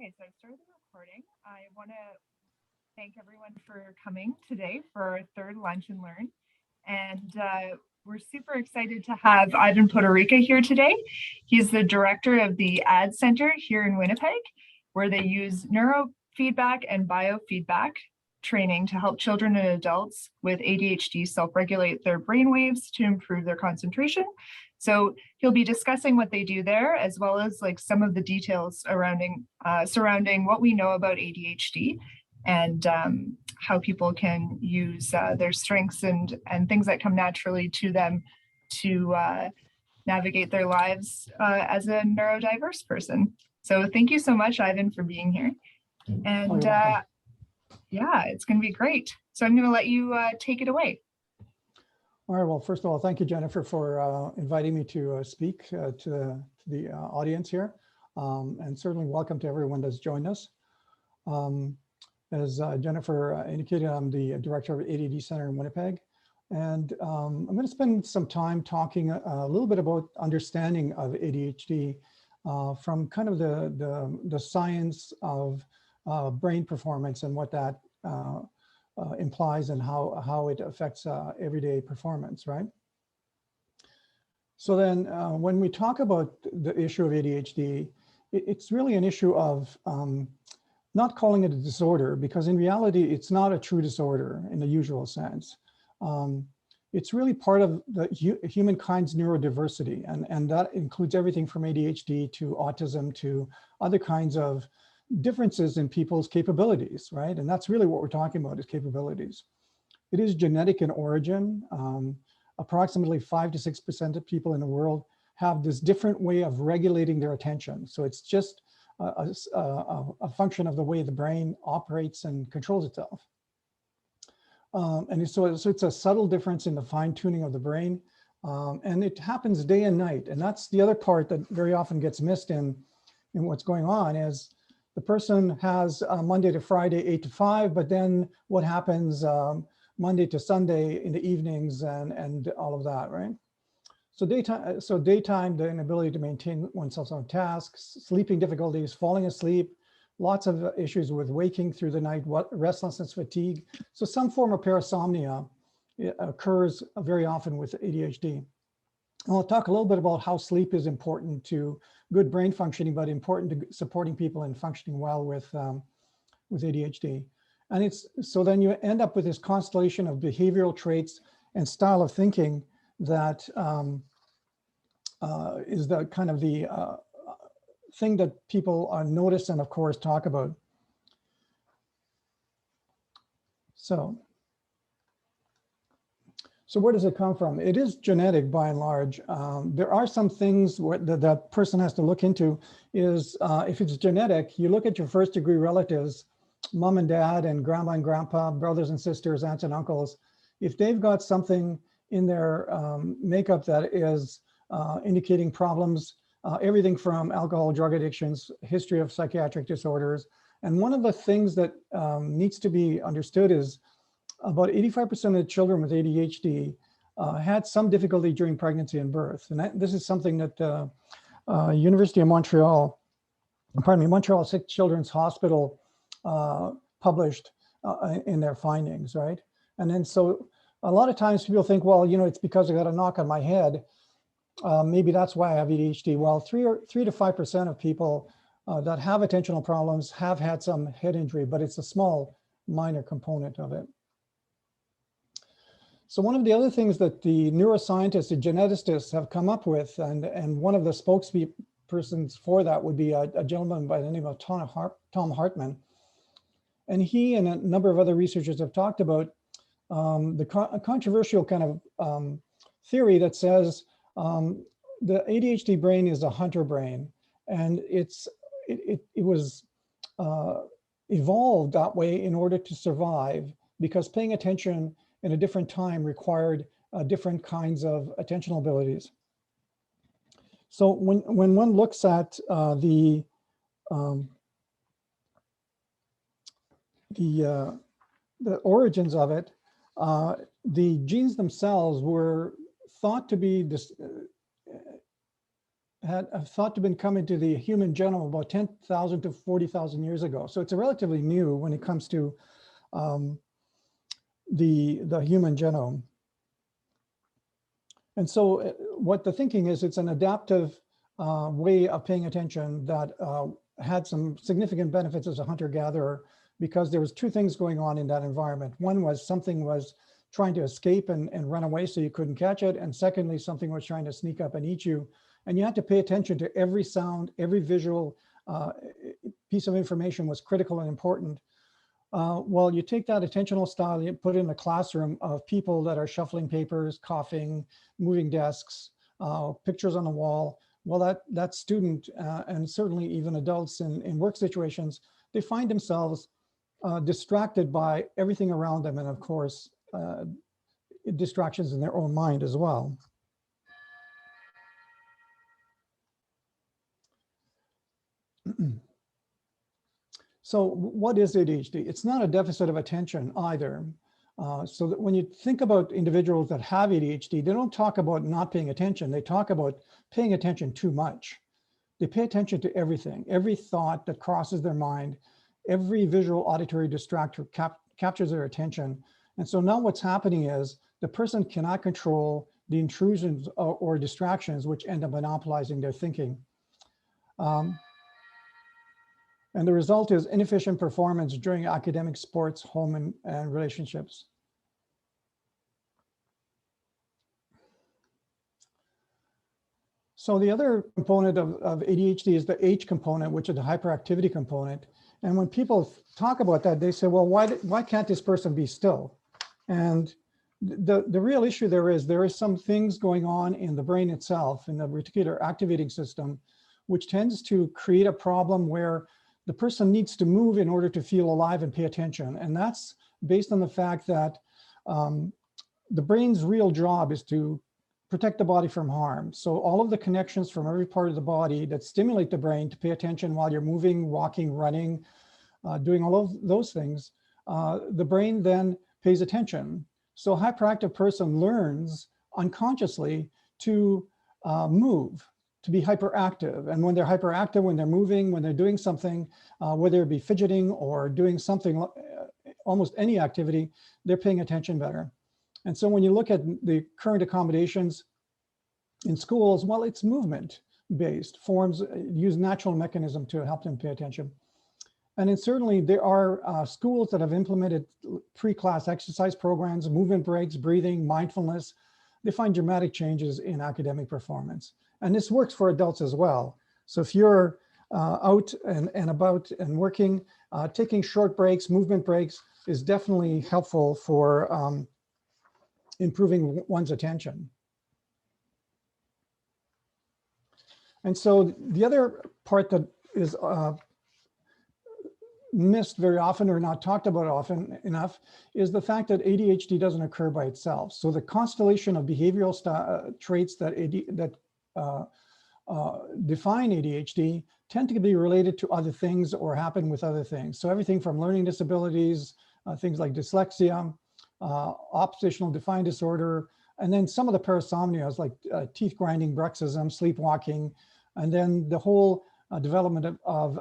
Okay, so I've started the recording. I want to thank everyone for coming today for our third Lunch and Learn. And we're super excited to have Ivan Poturica here today. He's the director of the ADD Center here in Winnipeg, where they use neurofeedback and biofeedback training to help children and adults with ADHD self-regulate their brainwaves to improve their concentration. So he'll be discussing what they do there, as well as like some of the details surrounding what we know about ADHD and how people can use their strengths and things that come naturally to them to navigate their lives as a neurodiverse person. So thank you so much, Ivan, for being here. And yeah, it's going to be great. So I'm going to let you take it away. All right, well, first of all, thank you, Jennifer, for inviting me to speak to the audience here. And certainly welcome to everyone that's joined us. As Jennifer indicated, I'm the director of ADD Center in Winnipeg. And I'm going to spend some time talking a little bit about understanding of ADHD from kind of the science of brain performance and what that implies and how it affects everyday performance, right? So then when we talk about the issue of ADHD, it's really an issue of not calling it a disorder, because in reality, it's not a true disorder in the usual sense. It's really part of the humankind's neurodiversity, and that includes everything from ADHD to autism to other kinds of differences in people's capabilities, right? And that's really what we're talking about, is capabilities. It is genetic in origin. Approximately 5 to 6% of people in the world have this different way of regulating their attention. So it's just a function of the way the brain operates and controls itself. And so it's a subtle difference in the fine tuning of the brain. And it happens day and night. And that's the other part that very often gets missed in what's going on, is the person has Monday to Friday, 8 to 5, but then what happens Monday to Sunday in the evenings and all of that, right? So daytime, the inability to maintain oneself on tasks, sleeping difficulties, falling asleep, lots of issues with waking through the night, restlessness, fatigue. So some form of parasomnia occurs very often with ADHD. And I'll talk a little bit about how sleep is important to good brain functioning, but important to supporting people in functioning well with ADHD. And so then you end up with this constellation of behavioral traits and style of thinking that is the kind of the thing that people notice and of course talk about. So where does it come from? It is genetic by and large. There are some things where that person has to look into is if it's genetic, you look at your first degree relatives, mom and dad and grandma and grandpa, brothers and sisters, aunts and uncles. If they've got something in their makeup that is indicating problems, everything from alcohol, drug addictions, history of psychiatric disorders. And one of the things that needs to be understood is about 85% of the children with ADHD had some difficulty during pregnancy and birth. And this is something that University of Montreal, Montreal Sick Children's Hospital published in their findings, right? And then so a lot of times people think, well, you know, it's because I got a knock on my head. Maybe that's why I have ADHD. Well, 3 to 5% of people that have attentional problems have had some head injury, but it's a small minor component of it. So one of the other things that the neuroscientists and geneticists have come up with, and one of the spokespersons for that would be a gentleman by the name of Tom Hartman. And he and a number of other researchers have talked about the controversial kind of theory that says the ADHD brain is a hunter brain, and it was evolved that way in order to survive, because paying attention in a different time required different kinds of attentional abilities. So when one looks at the origins of it, the genes themselves were thought to be thought to have been coming to the human genome about 10,000 to 40,000 years ago. So it's a relatively new when it comes to the human genome. And so what the thinking is, it's an adaptive way of paying attention that had some significant benefits as a hunter-gatherer, because there was two things going on in that environment. One was something was trying to escape and run away so you couldn't catch it. And secondly, something was trying to sneak up and eat you. And you had to pay attention to every sound, every visual piece of information was critical and important. Well, you take that attentional style, you put it in a classroom of people that are shuffling papers, coughing, moving desks, pictures on the wall. Well, that student, and certainly even adults in work situations, they find themselves distracted by everything around them. And of course, distractions in their own mind as well. So what is ADHD? It's not a deficit of attention either. So that when you think about individuals that have ADHD, they don't talk about not paying attention. They talk about paying attention too much. They pay attention to everything, every thought that crosses their mind, every visual auditory distractor captures their attention. And so now what's happening is the person cannot control the intrusions or distractions which end up monopolizing their thinking. And the result is inefficient performance during academic, sports, home, and relationships. So the other component of ADHD is the H component, which is the hyperactivity component. And when people talk about that, they say, well, why can't this person be still? And the real issue there is some things going on in the brain itself, in the reticular activating system, which tends to create a problem where the person needs to move in order to feel alive and pay attention. And that's based on the fact that the brain's real job is to protect the body from harm. So all of the connections from every part of the body that stimulate the brain to pay attention while you're moving, walking, running, doing all of those things, the brain then pays attention. So a hyperactive person learns unconsciously to move, to be hyperactive. And when they're hyperactive, when they're moving, when they're doing something, whether it be fidgeting or doing something, almost any activity, they're paying attention better. And so when you look at the current accommodations in schools, well, it's movement-based forms, use natural mechanism to help them pay attention. And then certainly there are schools that have implemented pre-class exercise programs, movement breaks, breathing, mindfulness. They find dramatic changes in academic performance. And this works for adults as well. So if you're out and about and working, taking short breaks, movement breaks is definitely helpful for improving one's attention. And so the other part that is missed very often or not talked about often enough is the fact that ADHD doesn't occur by itself. So the constellation of behavioral traits that define ADHD tend to be related to other things or happen with other things. So everything from learning disabilities, things like dyslexia, oppositional defiant disorder, and then some of the parasomnias like teeth grinding, bruxism, sleepwalking, and then the whole development of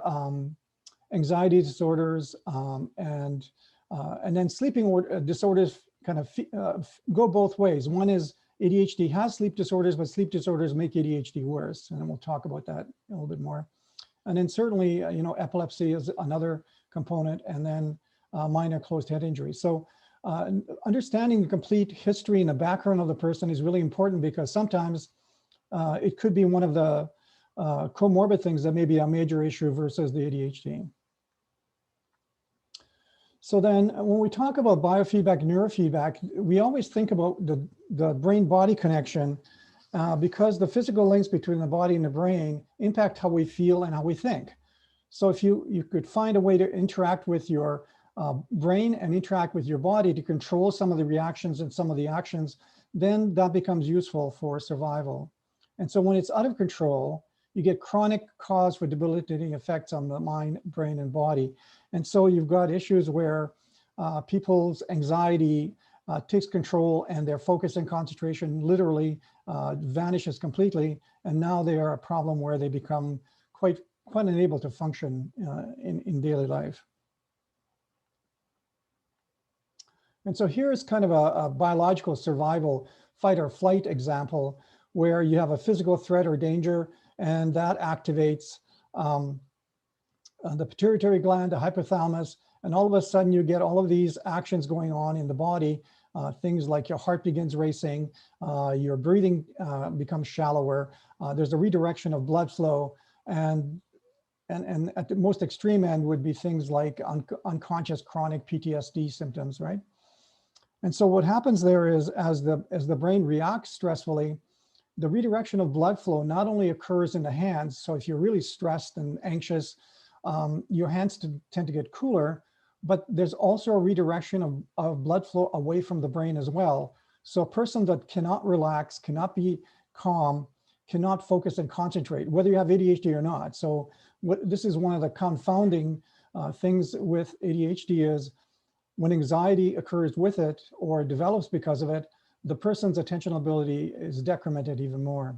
anxiety disorders, and then sleeping disorders kind of go both ways. One is ADHD has sleep disorders, but sleep disorders make ADHD worse. And we'll talk about that a little bit more. And then certainly, epilepsy is another component, and then minor closed head injury. So understanding the complete history and the background of the person is really important, because sometimes it could be one of the comorbid things that may be a major issue versus the ADHD. So then when we talk about biofeedback neurofeedback, we always think about the brain-body connection because the physical links between the body and the brain impact how we feel and how we think. So if you could find a way to interact with your brain and interact with your body to control some of the reactions and some of the actions, then that becomes useful for survival. And so when it's out of control, you get chronic cause for debilitating effects on the mind, brain, and body. And so you've got issues where people's anxiety takes control, and their focus and concentration literally vanishes completely. And now they are a problem where they become quite unable to function in daily life. And so here's kind of a biological survival fight or flight example where you have a physical threat or danger, and that activates the pituitary gland, the hypothalamus, and all of a sudden you get all of these actions going on in the body. Things like your heart begins racing, your breathing becomes shallower, there's a redirection of blood flow, and at the most extreme end would be things like unconscious chronic PTSD symptoms, right? And so what happens there is as the brain reacts stressfully, the redirection of blood flow not only occurs in the hands, so if you're really stressed and anxious, your hands tend to get cooler, but there's also a redirection of blood flow away from the brain as well. So a person that cannot relax, cannot be calm, cannot focus and concentrate, whether you have ADHD or not. So this is one of the confounding things with ADHD is when anxiety occurs with it or develops because of it, the person's attentional ability is decremented even more.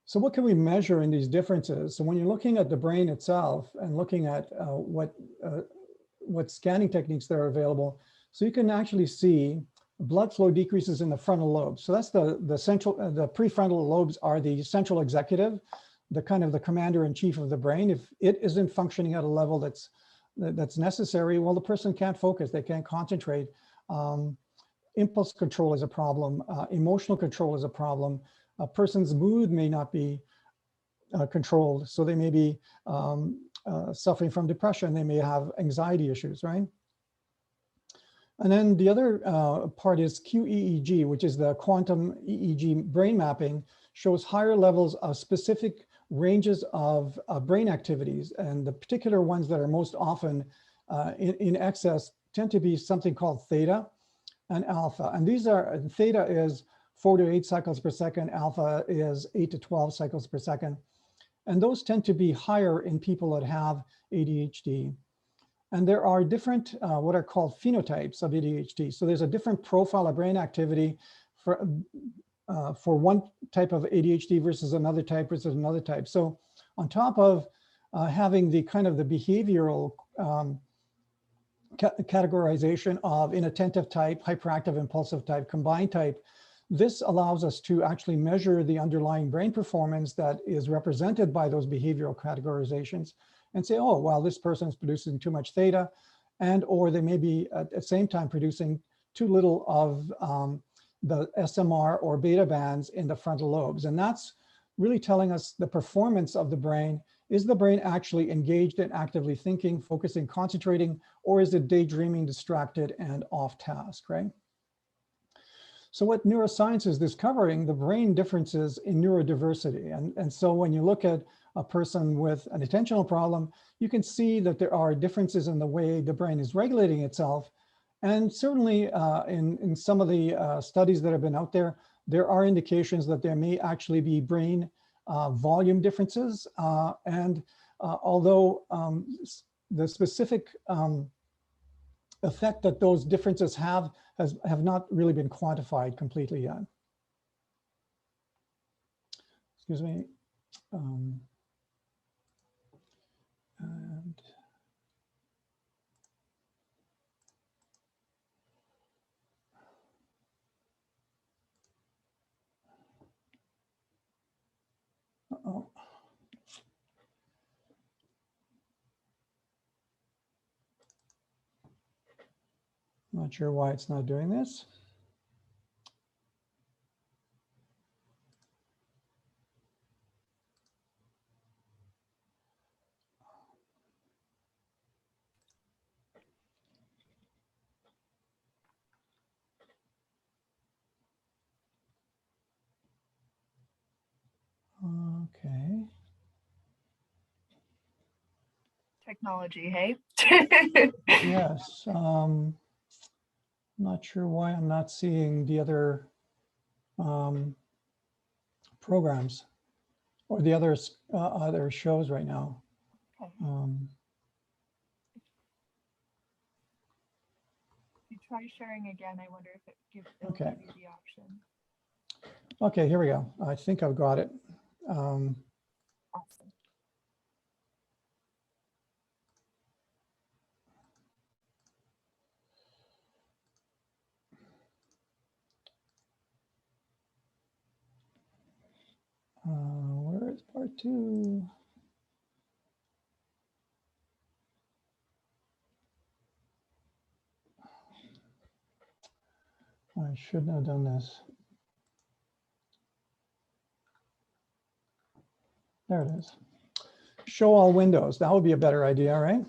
So what can we measure in these differences? So when you're looking at the brain itself and looking at what scanning techniques that are available, so you can actually see blood flow decreases in the frontal lobes. So that's the prefrontal lobes are the central executive, the kind of the commander in chief of the brain. If it isn't functioning at a level that's necessary, well, the person can't focus, they can't concentrate. Impulse control is a problem, emotional control is a problem. A person's mood may not be controlled, so they may be suffering from depression, they may have anxiety issues, right? And then the other part is QEEG, which is the quantum EEG brain mapping, shows higher levels of specific ranges of brain activities. And the particular ones that are most often in excess tend to be something called theta and alpha. And these are, theta is 4 to 8 cycles per second, alpha is 8 to 12 cycles per second. And those tend to be higher in people that have ADHD. And there are different, what are called phenotypes of ADHD. So there's a different profile of brain activity for one type of ADHD versus another type versus another type. So on top of having the kind of the behavioral categorization of inattentive type, hyperactive impulsive type, combined type, this allows us to actually measure the underlying brain performance that is represented by those behavioral categorizations and say, oh, well, this person is producing too much theta, and or they may be at the same time producing too little of the SMR or beta bands in the frontal lobes. And that's really telling us the performance of the brain. Is the brain actually engaged in actively thinking, focusing, concentrating, or is it daydreaming, distracted, and off task, right? So what neuroscience is discovering, the brain differences in neurodiversity. And so when you look at a person with an attentional problem, you can see that there are differences in the way the brain is regulating itself. And certainly in some of the studies that have been out there, there are indications that there may actually be brain volume differences. Although the specific effect that those differences have not really been quantified completely yet. Excuse me. And uh-oh. Not sure why it's not doing this. Okay. Technology, hey? Yes. Not sure why I'm not seeing the other programs or the other shows right now. Okay. try sharing again. I wonder if it'll Okay. give you the option. Okay, here we go. I think I've got it. Awesome. Where is part 2? I shouldn't have done this. There it is. Show all windows. That would be a better idea, right?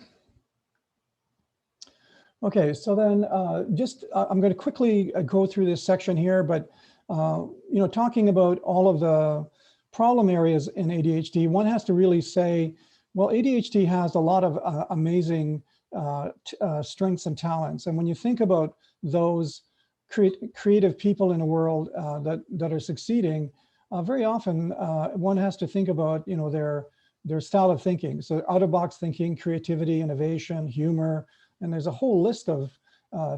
Okay, so then I'm going to quickly go through this section here, but talking about all of the problem areas in ADHD, one has to really say, well, ADHD has a lot of amazing strengths and talents. And when you think about those creative people in the world that are succeeding, very often one has to think about, their style of thinking. So out-of-box thinking, creativity, innovation, humor, and there's a whole list of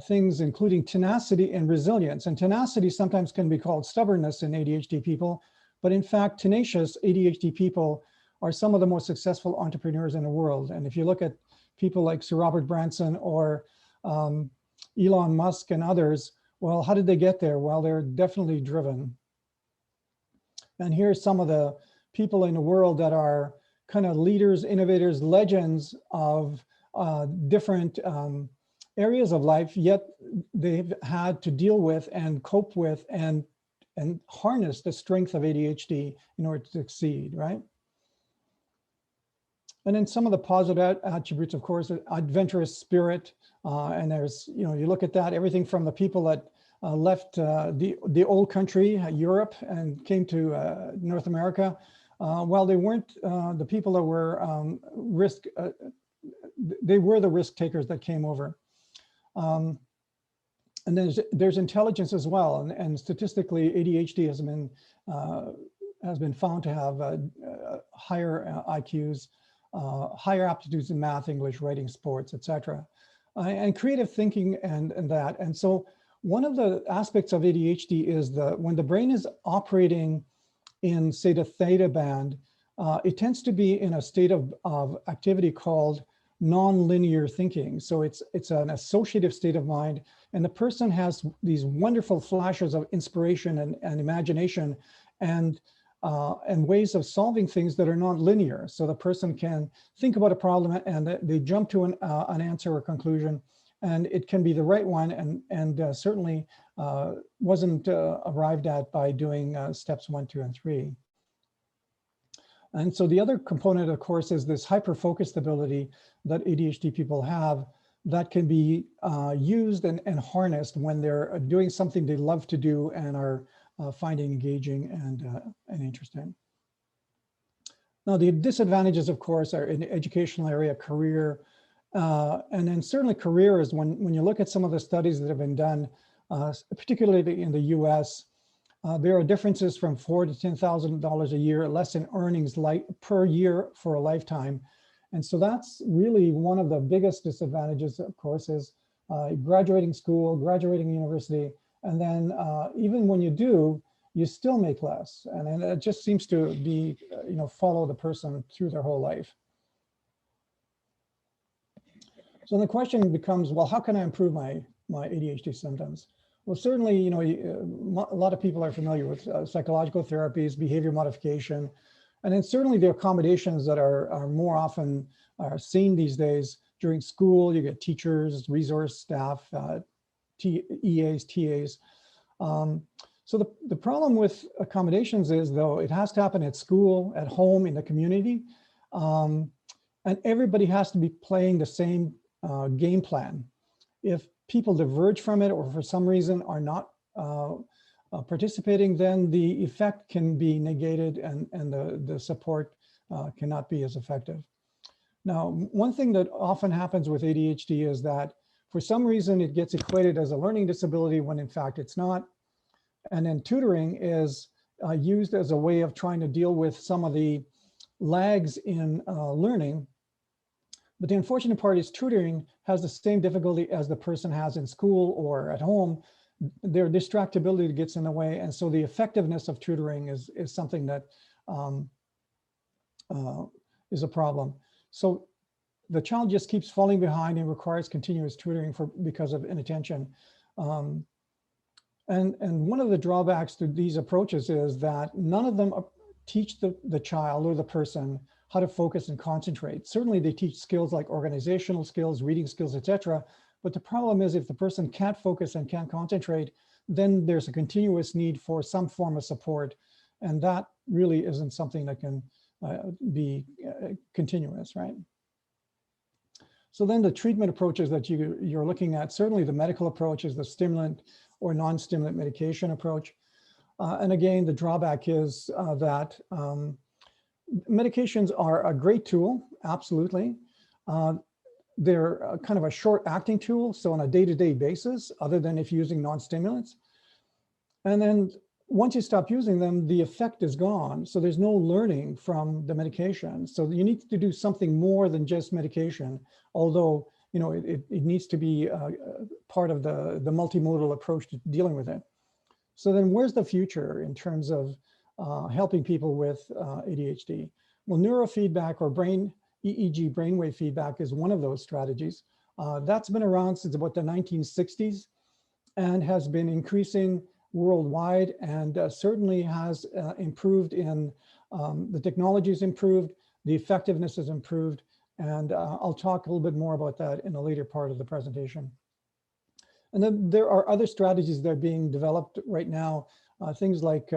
things, including tenacity and resilience. And tenacity sometimes can be called stubbornness in ADHD people, but in fact, tenacious ADHD people are some of the most successful entrepreneurs in the world. And if you look at people like Sir Robert Branson or Elon Musk and others, well, how did they get there? Well, they're definitely driven. And here's some of the people in the world that are kind of leaders, innovators, legends of different areas of life, yet they've had to deal with and cope with and harness the strength of ADHD in order to succeed, right? And then some of the positive attributes, of course, adventurous spirit. And there's, you look at that, everything from the people that left the old country, Europe, and came to North America. While they weren't the people that were they were the risk takers that came over. And there's intelligence as well. And statistically, ADHD has been found to have higher IQs, higher aptitudes in math, English, writing, sports, etc. And creative thinking and that. And so one of the aspects of ADHD is when the brain is operating in, say, the theta band, it tends to be in a state of activity called non-linear thinking. So it's an associative state of mind, and the person has these wonderful flashes of inspiration and imagination and ways of solving things that are non-linear. So the person can think about a problem and they jump to an answer or conclusion, and it can be the right one and certainly wasn't arrived at by doing steps 1, 2, and 3. And so the other component, of course, is this hyper-focused ability that ADHD people have that can be used and harnessed when they're doing something they love to do and are finding engaging and interesting. Now, the disadvantages, of course, are in the educational area, career, and then certainly career is when you look at some of the studies that have been done, particularly in the US, there are differences from $4,000 to $10,000 a year, less in earnings per year for a lifetime. And so that's really one of the biggest disadvantages, of course, is graduating school, graduating university, and then even when you do, you still make less. And it just seems to be, follow the person through their whole life. So the question becomes, well, how can I improve my ADHD symptoms? Well, certainly, a lot of people are familiar with psychological therapies, behavior modification, and then certainly the accommodations that are more often seen these days during school. You get teachers, resource staff, EAs, TAs. So the problem with accommodations is, though, it has to happen at school, at home, in the community, and everybody has to be playing the same game plan. If people diverge from it or for some reason are not participating, then the effect can be negated and the support cannot be as effective. Now, one thing that often happens with ADHD is that for some reason it gets equated as a learning disability when in fact it's not. And then tutoring is used as a way of trying to deal with some of the lags in learning. But the unfortunate part is tutoring has the same difficulty as the person has in school or at home. Their distractibility gets in the way. And so the effectiveness of tutoring is something that is a problem. So the child just keeps falling behind and requires continuous tutoring because of inattention. And one of the drawbacks to these approaches is that none of them teach the child or the person how to focus and concentrate. Certainly they teach skills like organizational skills, reading skills, etc. But the problem is if the person can't focus and can't concentrate, then there's a continuous need for some form of support. And that really isn't something that can be continuous, right? So then the treatment approaches that you're looking at, certainly the medical approach is the stimulant or non-stimulant medication approach. And again, the drawback is that medications are a great tool, absolutely. They're kind of a short acting tool, so on a day-to-day basis, other than if you're using non-stimulants. And then once you stop using them, the effect is gone. So there's no learning from the medication. So you need to do something more than just medication, although it needs to be part of the multimodal approach to dealing with it. So then where's the future in terms of helping people with ADHD? Well, neurofeedback or EEG brainwave feedback is one of those strategies. That's been around since about the 1960s and has been increasing worldwide, and certainly has improved in the technology has improved, the effectiveness has improved, and I'll talk a little bit more about that in a later part of the presentation. And then there are other strategies that are being developed right now, things like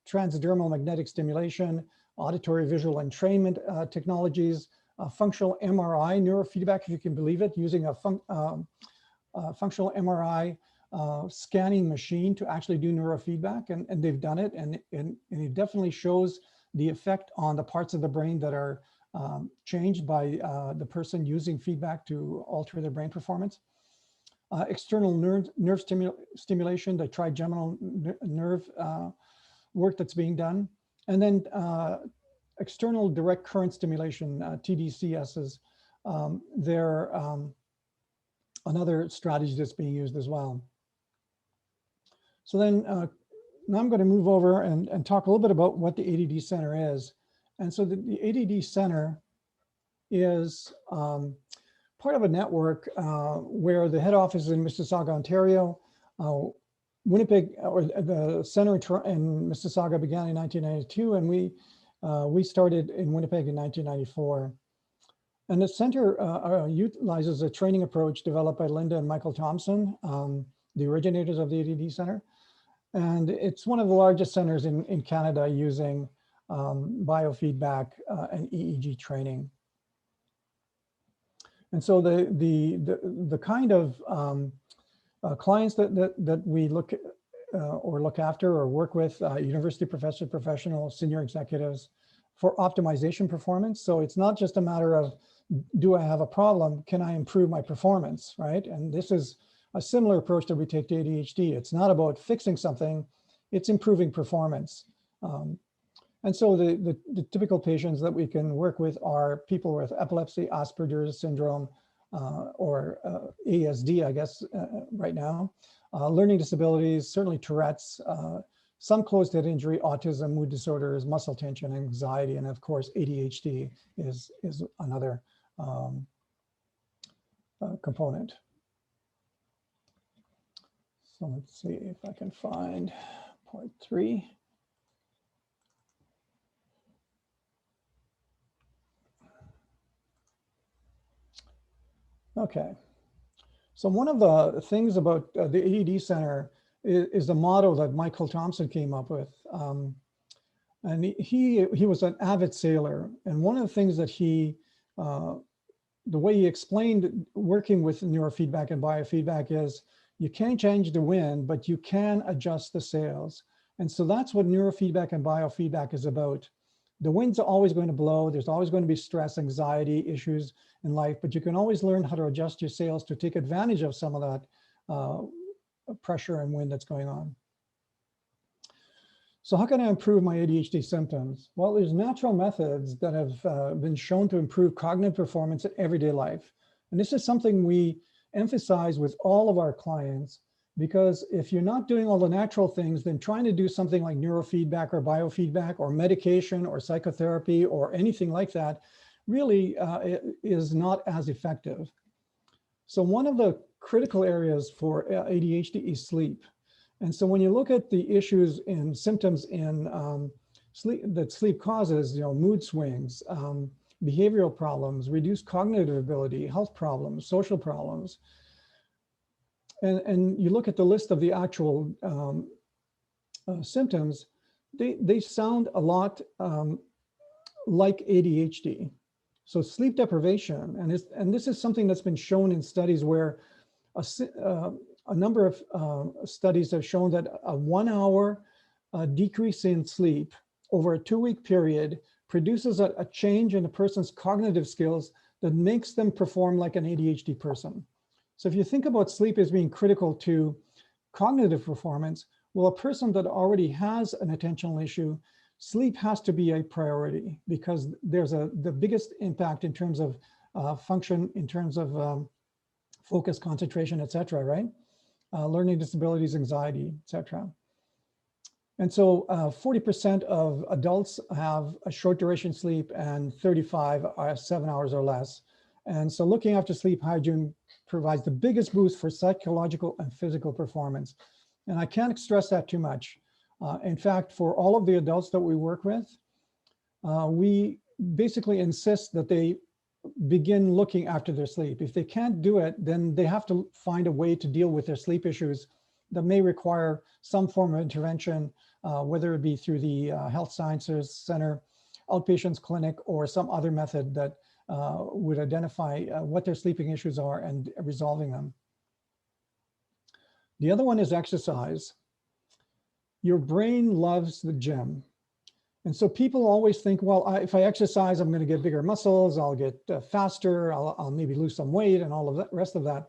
transdermal magnetic stimulation, auditory visual entrainment technologies, functional MRI neurofeedback, if you can believe it, using a functional MRI scanning machine to actually do neurofeedback, and they've done it, and it definitely shows the effect on the parts of the brain that are changed by the person using feedback to alter their brain performance. External nerve stimulation, the trigeminal nerve work that's being done, and then external direct current stimulation, TDCSs, they're another strategy that's being used as well. So then now I'm going to move over and talk a little bit about what the ADD Center is. And so the ADD Center is part of a network where the head office is in Mississauga, Ontario. Winnipeg, or the center in Mississauga began in 1992, and we started in Winnipeg in 1994. And the center utilizes a training approach developed by Linda and Michael Thompson, the originators of the ADD Center. And it's one of the largest centers in Canada using biofeedback and EEG training. And so the kind of clients that we look after or work with, university professors, professionals, senior executives, for optimization performance. So it's not just a matter of, do I have a problem? Can I improve my performance, right? And this is a similar approach that we take to ADHD. It's not about fixing something, it's improving performance. And so the typical patients that we can work with are people with epilepsy, Asperger's syndrome, or ASD, I guess, right now. Learning disabilities, certainly Tourette's, some closed head injury, autism, mood disorders, muscle tension, anxiety, and of course, ADHD is another component. So let's see if I can find part 3. Okay, so one of the things about the ADD Center is the motto that Michael Thompson came up with. And he was an avid sailor. And one of the things that the way he explained working with neurofeedback and biofeedback is, you can't change the wind, but you can adjust the sails. And so that's what neurofeedback and biofeedback is about. The wind's always going to blow. There's always going to be stress, anxiety, issues in life, but you can always learn how to adjust your sails to take advantage of some of that pressure and wind that's going on. So how can I improve my ADHD symptoms? Well, there's natural methods that have been shown to improve cognitive performance in everyday life. And this is something we emphasize with all of our clients, because if you're not doing all the natural things, then trying to do something like neurofeedback or biofeedback or medication or psychotherapy or anything like that really is not as effective. So one of the critical areas for ADHD is sleep. And so when you look at the issues and symptoms in sleep that sleep causes, mood swings, behavioral problems, reduced cognitive ability, health problems, social problems, and you look at the list of the actual symptoms, they sound a lot like ADHD. So sleep deprivation, and this is something that's been shown in studies where a number of studies have shown that a 1 hour decrease in sleep over a 2-week period produces a change in a person's cognitive skills that makes them perform like an ADHD person. So if you think about sleep as being critical to cognitive performance, well, a person that already has an attentional issue, sleep has to be a priority, because there's the biggest impact in terms of function, in terms of focus, concentration, et cetera, right? Learning disabilities, anxiety, et cetera. And so 40% of adults have a short duration sleep and 35 are 7 hours or less. And so looking after sleep hygiene provides the biggest boost for psychological and physical performance. And I can't stress that too much. In fact, for all of the adults that we work with, we basically insist that they begin looking after their sleep. If they can't do it, then they have to find a way to deal with their sleep issues that may require some form of intervention, whether it be through the Health Sciences Center, outpatients clinic, or some other method that would identify what their sleeping issues are and resolving them. The other one is exercise. Your brain loves the gym. And so people always think, well, if I exercise, I'm going to get bigger muscles, I'll get faster, I'll maybe lose some weight and all of that rest of that.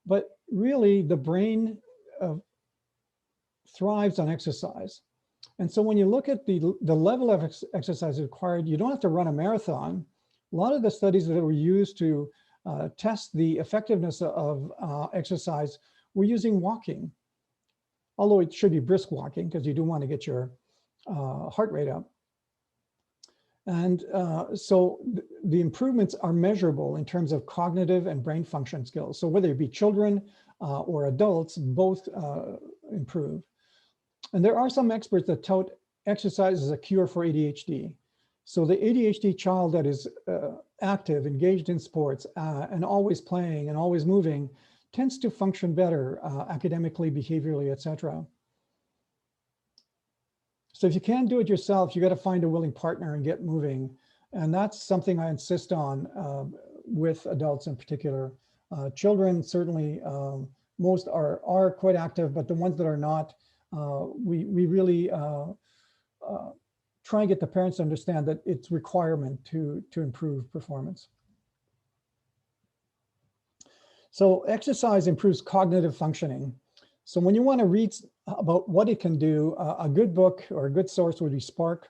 But really, the brain thrives on exercise. And so when you look at the level of exercise required, you don't have to run a marathon. A lot of the studies that were used to test the effectiveness of exercise were using walking. Although it should be brisk walking, because you do want to get your heart rate up. And so the improvements are measurable in terms of cognitive and brain function skills. So whether it be children or adults, both improve. And there are some experts that tout exercise as a cure for ADHD. So the ADHD child that is active, engaged in sports, and always playing and always moving tends to function better academically, behaviorally, et cetera. So if you can't do it yourself, you got to find a willing partner and get moving. And that's something I insist on with adults in particular. Children, certainly, most are quite active, but the ones that are not, we really try and get the parents to understand that it's a requirement to improve performance. So exercise improves cognitive functioning. So when you want to read about what it can do, a good book or a good source would be Spark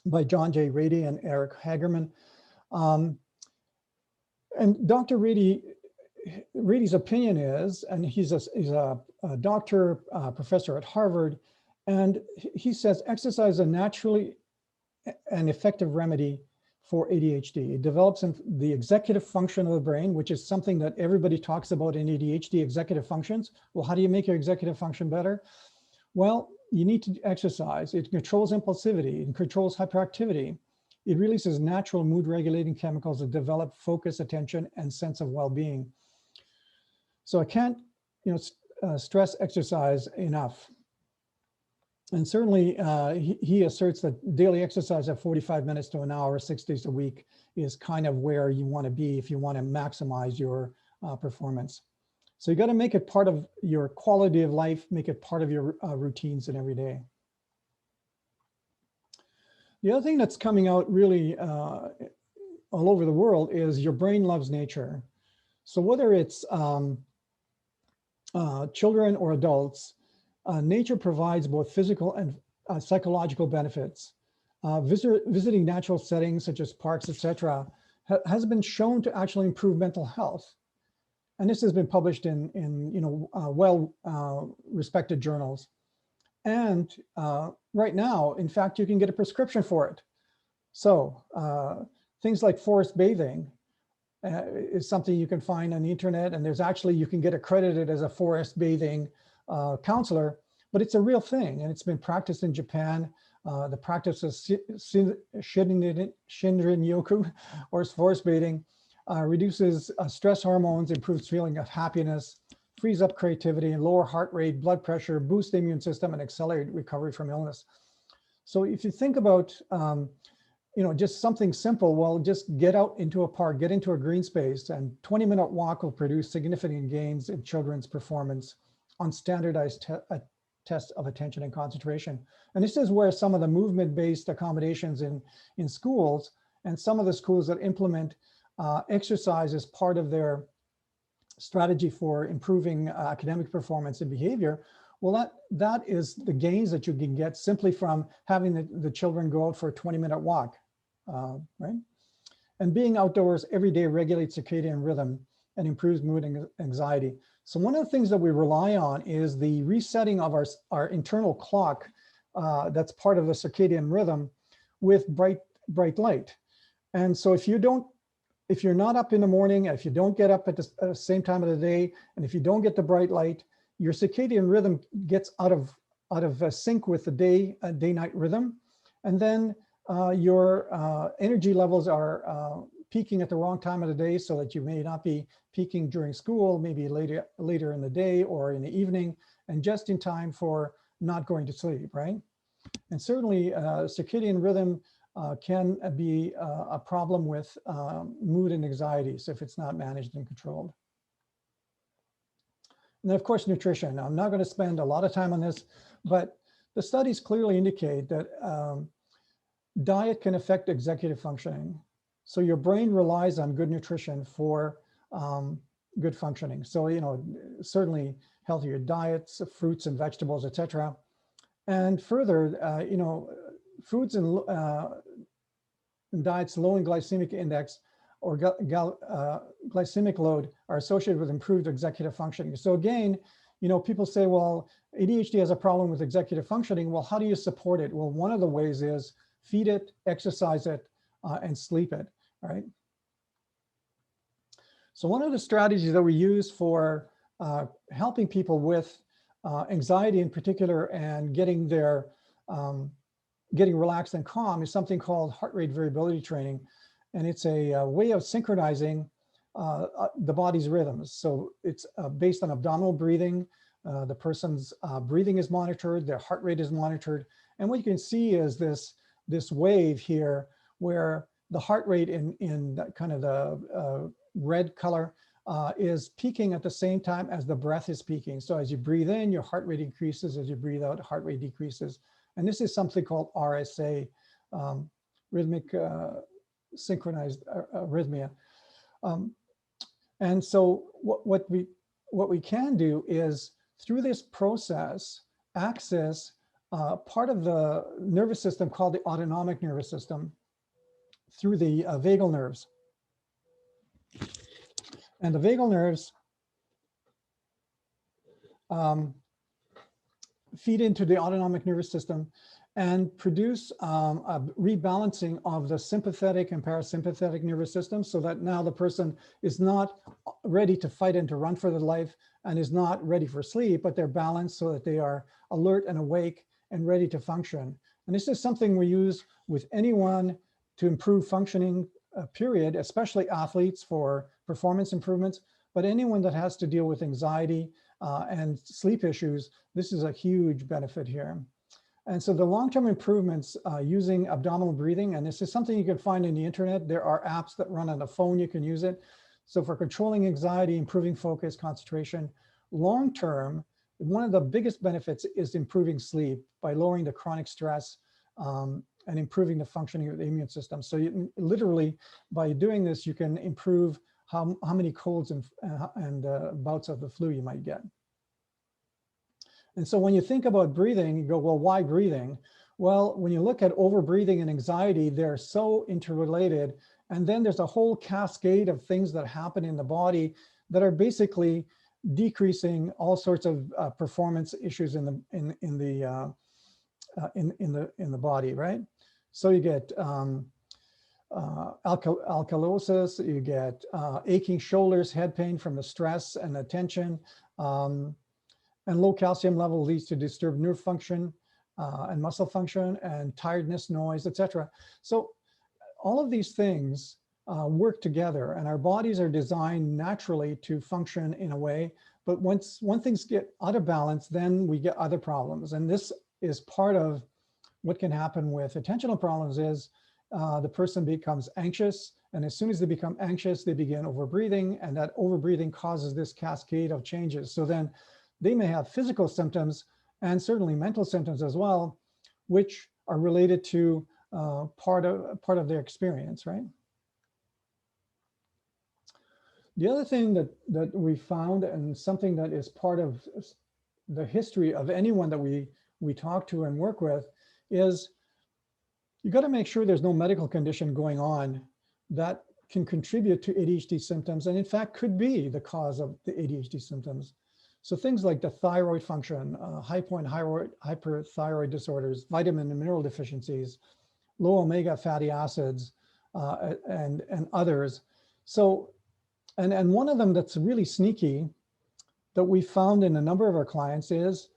by John J. Rady and Eric Hagerman. And Dr. Rady's opinion is, and he's a doctor, professor at Harvard, and he says exercise is a naturally an effective remedy for ADHD. It develops in the executive function of the brain, which is something that everybody talks about in ADHD, executive functions. Well, how do you make your executive function better? Well, you need to exercise. It controls impulsivity, it controls hyperactivity. It releases natural mood regulating chemicals that develop focus, attention, and sense of well-being. So I can't stress exercise enough. And certainly he asserts that daily exercise of 45 minutes to an hour, 6 days a week is kind of where you want to be if you want to maximize your performance. So you got to make it part of your quality of life, make it part of your routines and every day. The other thing that's coming out really all over the world is your brain loves nature. So whether it's children or adults, nature provides both physical and psychological benefits. Visiting natural settings such as parks, etc., has been shown to actually improve mental health. And this has been published in respected journals. And right now, in fact, you can get a prescription for it. So things like forest bathing is something you can find on the internet, and there's actually, you can get accredited as a forest bathing counselor, but it's a real thing, and it's been practiced in Japan. The practice of Shinrin-yoku, or forest bathing, reduces stress hormones, improves feeling of happiness, frees up creativity, and lower heart rate, blood pressure, boost the immune system, and accelerate recovery from illness. So if you think about just something simple, well, just get out into a park, get into a green space, and 20-minute walk will produce significant gains in children's performance on standardized tests of attention and concentration. And this is where some of the movement-based accommodations in schools, and some of the schools that implement exercise as part of their strategy for improving academic performance and behavior, well, that is the gains that you can get simply from having the children go out for a 20-minute walk, right? And being outdoors every day regulates circadian rhythm and improves mood and anxiety. So one of the things that we rely on is the resetting of our internal clock that's part of the circadian rhythm with bright light. And so if you're not up in the morning, if you don't get up at the same time of the day, and if you don't get the bright light, your circadian rhythm gets out of sync with the day-night rhythm. And then your energy levels are peaking at the wrong time of the day, so that you may not be peaking during school, maybe later in the day or in the evening, and just in time for not going to sleep, right? And certainly circadian rhythm can be a problem with mood and anxiety, so if it's not managed and controlled. And then of course, nutrition. Now, I'm not going to spend a lot of time on this, but the studies clearly indicate that diet can affect executive functioning. So your brain relies on good nutrition for good functioning. So, certainly healthier diets, fruits and vegetables, etc. And further, foods and diets low in glycemic index or glycemic load are associated with improved executive functioning. So again, people say, well, ADHD has a problem with executive functioning. Well, how do you support it? Well, one of the ways is feed it, exercise it, and sleep it, right? So one of the strategies that we use for helping people with anxiety in particular and getting relaxed and calm is something called heart rate variability training. And it's a way of synchronizing the body's rhythms. So it's based on abdominal breathing. The person's breathing is monitored, their heart rate is monitored. And what you can see is this wave here where the heart rate in kind of the red color is peaking at the same time as the breath is peaking. So as you breathe in, your heart rate increases. As you breathe out, heart rate decreases. And this is something called RSA, Rhythmic Synchronized Arrhythmia. And so what we can do is, through this process, access part of the nervous system called the autonomic nervous system through the vagal nerves. And the vagal nerves feed into the autonomic nervous system and produce a rebalancing of the sympathetic and parasympathetic nervous system, so that now the person is not ready to fight and to run for their life and is not ready for sleep, but they're balanced so that they are alert and awake and ready to function. And this is something we use with anyone to improve functioning, period, especially athletes for performance improvements, but anyone that has to deal with anxiety and sleep issues, this is a huge benefit here. And so the long-term improvements using abdominal breathing, and this is something you can find in the internet. There are apps that run on the phone, you can use it. So for controlling anxiety, improving focus, concentration, long-term, one of the biggest benefits is improving sleep by lowering the chronic stress and improving the functioning of the immune system. So you, literally, by doing this, you can improve how many colds and bouts of the flu you might get. And so when you think about breathing, you go, well, why breathing? Well, when you look at overbreathing and anxiety, they're so interrelated. And then there's a whole cascade of things that happen in the body that are basically decreasing all sorts of performance issues in the body, right? So you get alkalosis, you get aching shoulders, head pain from the stress and the tension, and low calcium level leads to disturbed nerve function and muscle function and tiredness, noise, etc. So all of these things work together, and our bodies are designed naturally to function in a way, but once things get out of balance, then we get other problems. And this is part of what can happen with attentional problems is the person becomes anxious, and as soon as they become anxious, they begin overbreathing, and that overbreathing causes this cascade of changes. So then they may have physical symptoms and certainly mental symptoms as well, which are related to part of their experience, right? The other thing that we found, and something that is part of the history of anyone that we talk to and work with, is you got to make sure there's no medical condition going on that can contribute to ADHD symptoms, and in fact could be the cause of the ADHD symptoms. So things like the thyroid function, hypo and hyperthyroid disorders, vitamin and mineral deficiencies, low omega fatty acids, and others. So, and one of them that's really sneaky that we found in a number of our clients is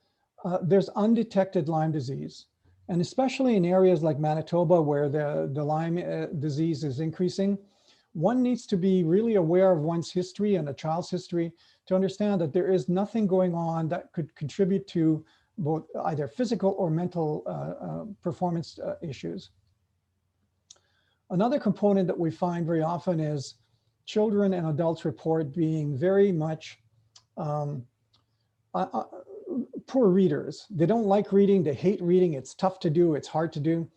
there's undetected Lyme disease. And especially in areas like Manitoba where the Lyme disease is increasing, one needs to be really aware of one's history and a child's history to understand that there is nothing going on that could contribute to both either physical or mental performance issues. Another component that we find very often is children and adults report being very much poor readers. They don't like reading, they hate reading, it's tough to do, it's hard to do.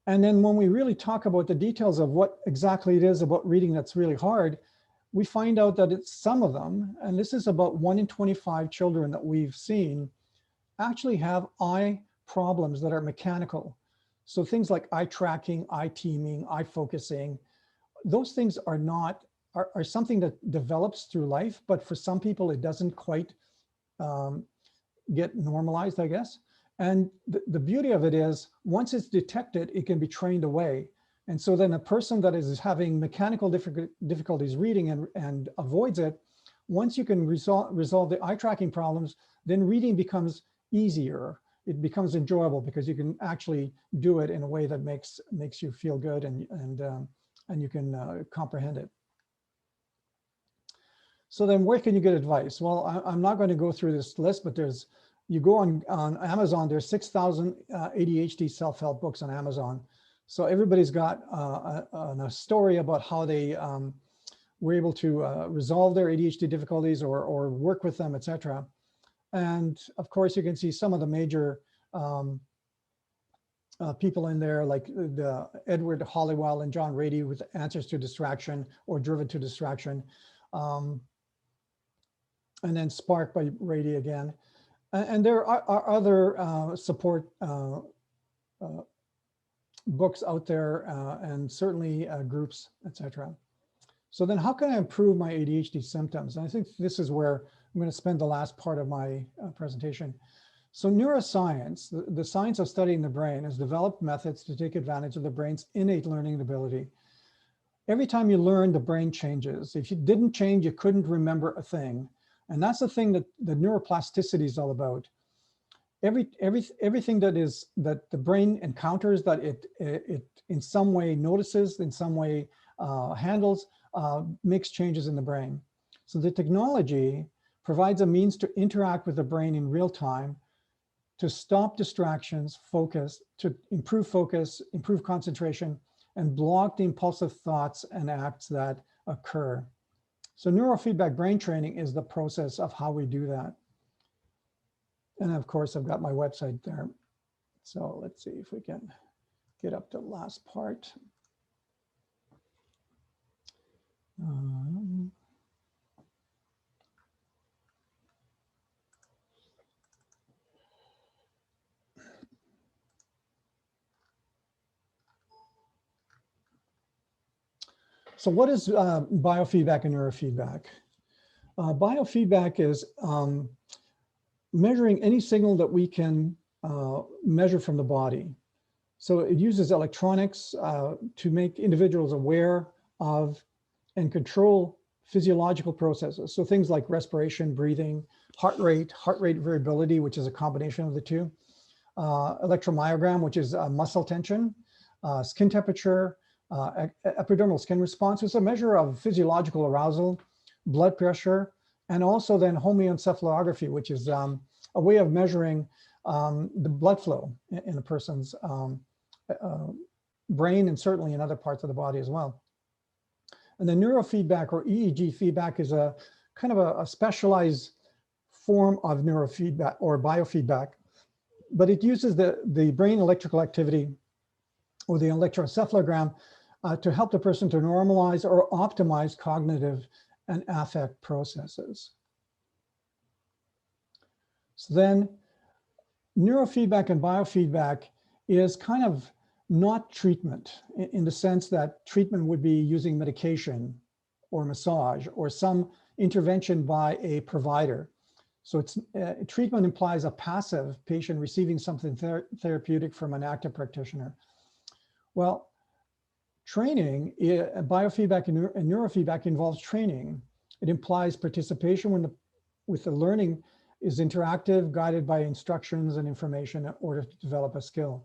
And then when we really talk about the details of what exactly it is about reading that's really hard, we find out that it's some of them, and this is about 1 in 25 children that we've seen, actually have eye problems that are mechanical. So things like eye tracking, eye teaming, eye focusing, those things are not, are something that develops through life, but for some people it doesn't quite get normalized, I guess. And the beauty of it is, once it's detected, it can be trained away. And so then a person that is having mechanical difficulties reading and avoids it, once you can resolve the eye tracking problems, then reading becomes easier. It becomes enjoyable because you can actually do it in a way that makes you feel good and you can comprehend it. So then where can you get advice? Well, I'm not going to go through this list, but you go on Amazon, there's 6,000 ADHD self-help books on Amazon. So everybody's got a story about how they were able to resolve their ADHD difficulties or work with them, etc. And of course, you can see some of the major people in there, like the Edward Halliwell and John Rady with Answers to Distraction or Driven to Distraction. And then Spark by Rady again. And there are other support books out there and certainly groups, etc. So then how can I improve my ADHD symptoms? And I think this is where I'm going to spend the last part of my presentation. So neuroscience, the science of studying the brain, has developed methods to take advantage of the brain's innate learning ability. Every time you learn, the brain changes. If you didn't change, you couldn't remember a thing. And that's the thing that the neuroplasticity is all about. Everything that the brain encounters, that it in some way notices, in some way handles, makes changes in the brain. So the technology provides a means to interact with the brain in real time, to stop distractions, to improve focus, improve concentration, and block the impulsive thoughts and acts that occur. So neurofeedback brain training is the process of how we do that. And of course, I've got my website there. So let's see if we can get up to the last part. So what is biofeedback and neurofeedback? Biofeedback is measuring any signal that we can measure from the body. So it uses electronics to make individuals aware of and control physiological processes. So things like respiration, breathing, heart rate variability, which is a combination of the two, electromyogram, which is muscle tension, skin temperature, epidermal skin response, is a measure of physiological arousal, blood pressure, and also then homeoencephalography, which is a way of measuring the blood flow in a person's brain and certainly in other parts of the body as well. And the neurofeedback or EEG feedback is a kind of a specialized form of neurofeedback or biofeedback, but it uses the brain electrical activity or the electroencephalogram to help the person to normalize or optimize cognitive and affect processes. So then neurofeedback and biofeedback is kind of not treatment in the sense that treatment would be using medication or massage or some intervention by a provider. So it's treatment implies a passive patient receiving something therapeutic from an active practitioner. Well, training, biofeedback and neurofeedback involves training. It implies participation with the learning is interactive, guided by instructions and information in order to develop a skill.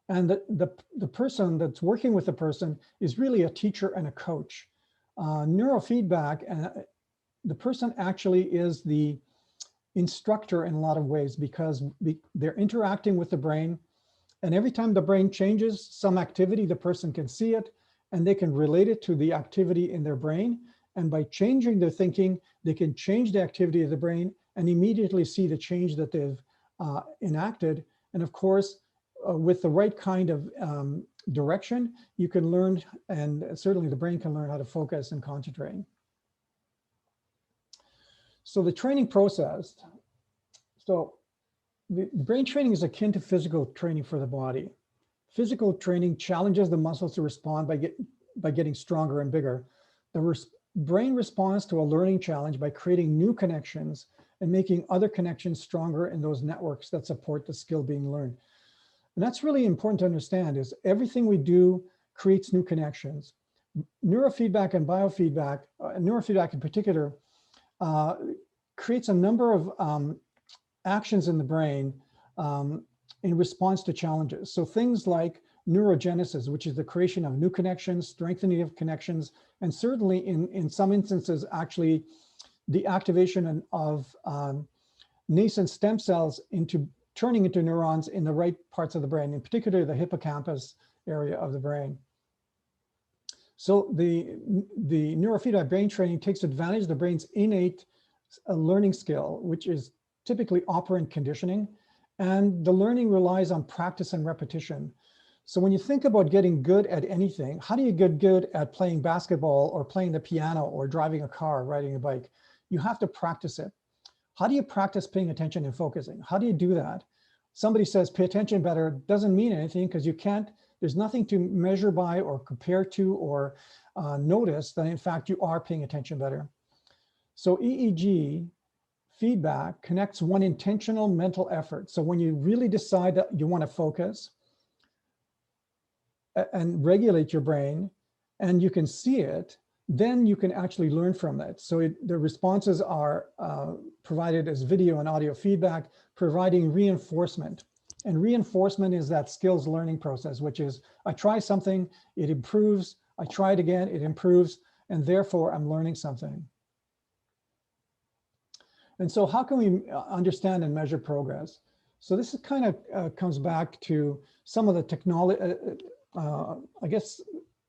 And the person that's working with the person is really a teacher and a coach. Neurofeedback, the person actually is the instructor in a lot of ways because they're interacting with the brain. And every time the brain changes some activity, the person can see it and they can relate it to the activity in their brain. And by changing their thinking, they can change the activity of the brain and immediately see the change that they've enacted. And of course, with the right kind of direction, you can learn, and certainly the brain can learn how to focus and concentrate. So the training process, so the brain training is akin to physical training for the body. Physical training challenges the muscles to respond by getting stronger and bigger. The brain responds to a learning challenge by creating new connections and making other connections stronger in those networks that support the skill being learned. And that's really important to understand is everything we do creates new connections. Neurofeedback and biofeedback, neurofeedback in particular, creates a number of actions in the brain in response to challenges. So things like neurogenesis, which is the creation of new connections, strengthening of connections, and certainly in some instances, actually the activation of nascent stem cells turning into neurons in the right parts of the brain, in particular the hippocampus area of the brain. So the neurofeedback brain training takes advantage of the brain's innate learning skill, which is typically operant conditioning, and the learning relies on practice and repetition. So when you think about getting good at anything, how do you get good at playing basketball or playing the piano or driving a car, riding a bike? You have to practice it. How do you practice paying attention and focusing? How do you do that? Somebody says pay attention better, doesn't mean anything because you can't, there's nothing to measure by or compare to or notice that in fact you are paying attention better. So EEG feedback connects one intentional mental effort. So when you really decide that you want to focus and regulate your brain and you can see it, then you can actually learn from it. So the responses are provided as video and audio feedback, providing reinforcement. And reinforcement is that skills learning process, which is I try something, it improves, I try it again, it improves, and therefore I'm learning something. And so how can we understand and measure progress? So this is kind of comes back to some of the technology, I guess,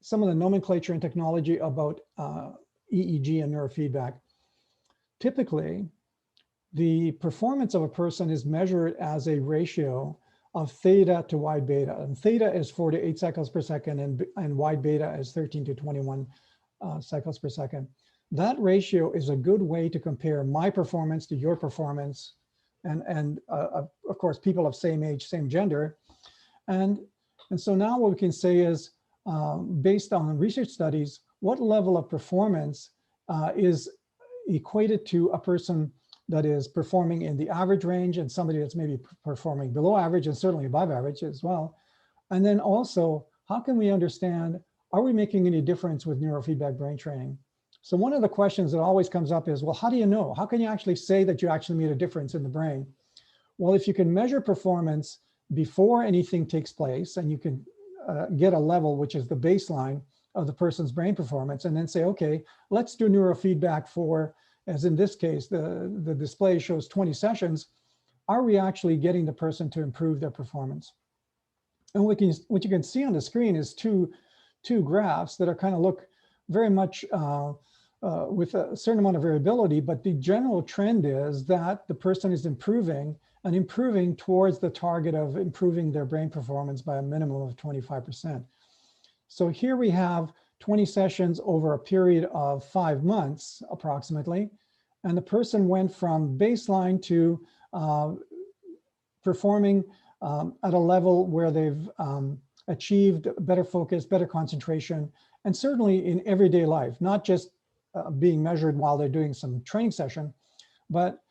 some of the nomenclature and technology about EEG and neurofeedback. Typically, the performance of a person is measured as a ratio of theta to wide beta. And theta is 4 to 8 cycles per second and wide beta is 13 to 21 cycles per second. That ratio is a good way to compare my performance to your performance and of course, people of same age, same gender. And so now what we can say is, based on research studies, what level of performance is equated to a person that is performing in the average range and somebody that's maybe performing below average and certainly above average as well. And then also, how can we understand, are we making any difference with neurofeedback brain training? So one of the questions that always comes up is, well, how do you know? How can you actually say that you actually made a difference in the brain? Well, if you can measure performance before anything takes place, and you can get a level, which is the baseline of the person's brain performance, and then say, okay, let's do neurofeedback for, as in this case, the display shows 20 sessions. Are we actually getting the person to improve their performance? And what you can see on the screen is two graphs that are kind of look very much with a certain amount of variability, but the general trend is that the person is improving and improving towards the target of improving their brain performance by a minimum of 25%. So here we have 20 sessions over a period of 5 months, approximately. And the person went from baseline to performing at a level where they've achieved better focus, better concentration, and certainly in everyday life, not just being measured while they're doing some training session, but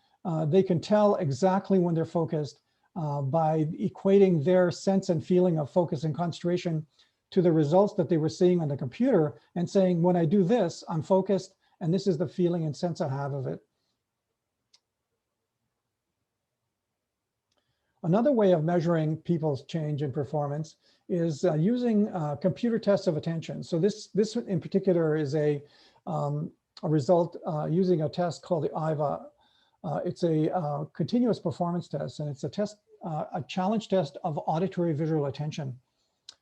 they can tell exactly when they're focused by equating their sense and feeling of focus and concentration to the results that they were seeing on the computer and saying, when I do this, I'm focused, and this is the feeling and sense I have of it. Another way of measuring people's change in performance is using computer tests of attention. So this in particular is a result using a test called the IVA. It's a continuous performance test, and it's a test, a challenge test of auditory visual attention.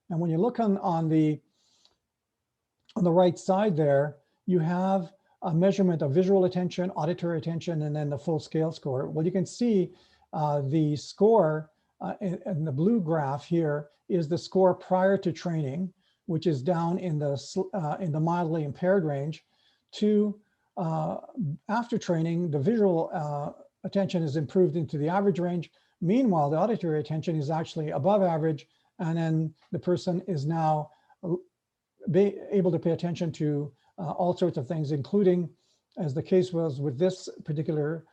And when you look on the right side there, you have a measurement of visual attention, auditory attention, and then the full scale score. Well, you can see the score in the blue graph here is the score prior to training, which is down in the mildly impaired range, to after training, the visual attention is improved into the average range. Meanwhile, the auditory attention is actually above average, and then the person is now able to pay attention to all sorts of things, including, as the case was with this particular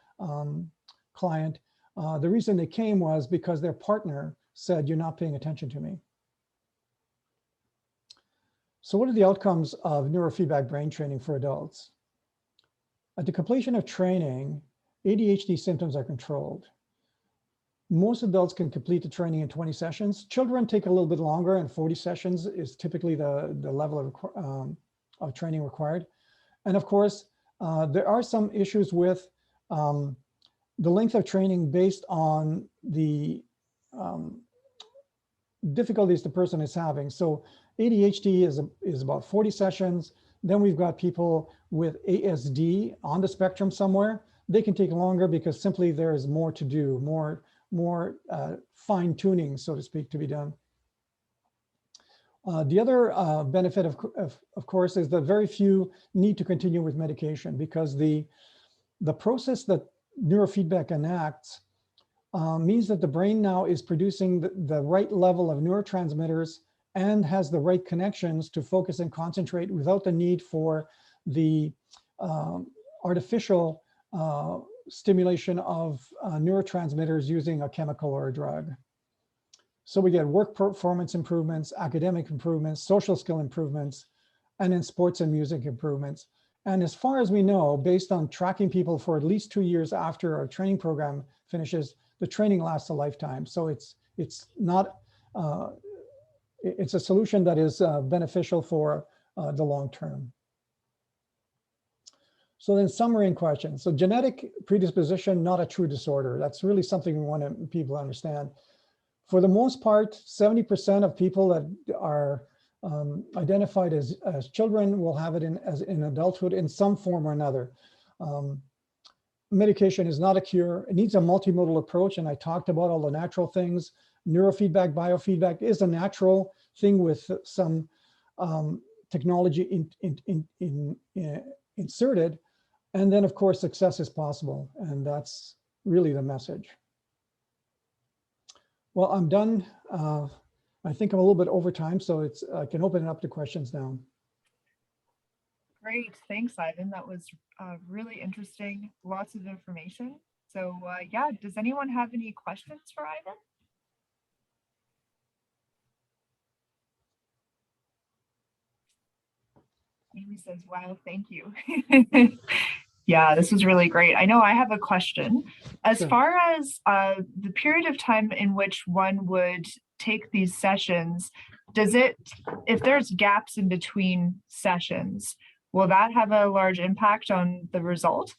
client, the reason they came was because their partner said, "You're not paying attention to me." So what are the outcomes of neurofeedback brain training for adults? At the completion of training, ADHD symptoms are controlled. Most adults can complete the training in 20 sessions. Children take a little bit longer, and 40 sessions is typically the level of training required. And of course, there are some issues with the length of training based on the difficulties the person is having. So ADHD is about 40 sessions. Then we've got people with ASD on the spectrum somewhere. They can take longer because simply there is more to do, more fine tuning, so to speak, to be done. The other benefit, of course, is that very few need to continue with medication, because the process that neurofeedback enacts means that the brain now is producing the right level of neurotransmitters and has the right connections to focus and concentrate without the need for the artificial stimulation of neurotransmitters using a chemical or a drug. So we get work performance improvements, academic improvements, social skill improvements, and in sports and music improvements. And as far as we know, based on tracking people for at least 2 years after our training program finishes, the training lasts a lifetime. So it's not, it's a solution that is beneficial for the long term. So then summary and questions. So genetic predisposition, not a true disorder. That's really something we want people to understand. For the most part, 70% of people that are identified as children will have it in adulthood in some form or another. Medication is not a cure. It needs a multimodal approach, and I talked about all the natural things. Neurofeedback, biofeedback is a natural thing with some technology inserted. And then, of course, success is possible, and that's really the message. Well, I'm done. I think I'm a little bit over time, so I can open it up to questions now. Great. Thanks, Ivan. That was really interesting. Lots of information. So yeah, does anyone have any questions for Ivan? Amy says, wow, thank you. Yeah, this was really great. I know I have a question. As Sure. far as the period of time in which one would take these sessions, does it, if there's gaps in between sessions, will that have a large impact on the result?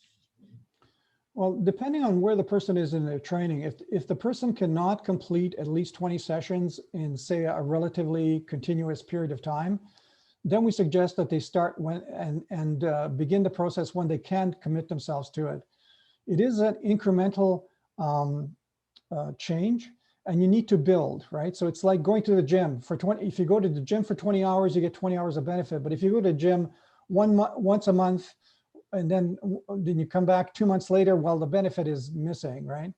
Well, depending on where the person is in their training, if the person cannot complete at least 20 sessions in, say, a relatively continuous period of time, then we suggest that they start when and begin the process when they can commit themselves to it. It is an incremental change, and you need to build, right? So it's like going to the gym for 20. If you go to the gym for 20 hours, you get 20 hours of benefit. But if you go to the gym once a month, and then you come back 2 months later, well, the benefit is missing, right?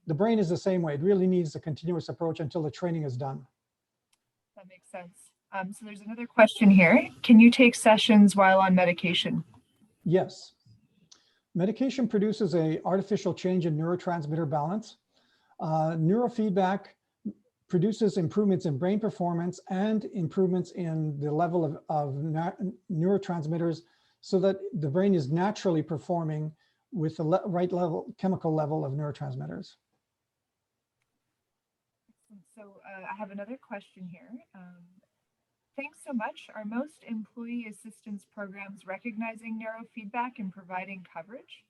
The brain is the same way. It really needs a continuous approach until the training is done. That makes sense. So there's another question here. Can you take sessions while on medication? Yes. Medication produces an artificial change in neurotransmitter balance. Neurofeedback produces improvements in brain performance and improvements in the level of neurotransmitters, so that the brain is naturally performing with the right chemical level of neurotransmitters. So I have another question here. Thanks so much. Are most employee assistance programs recognizing neurofeedback and providing coverage?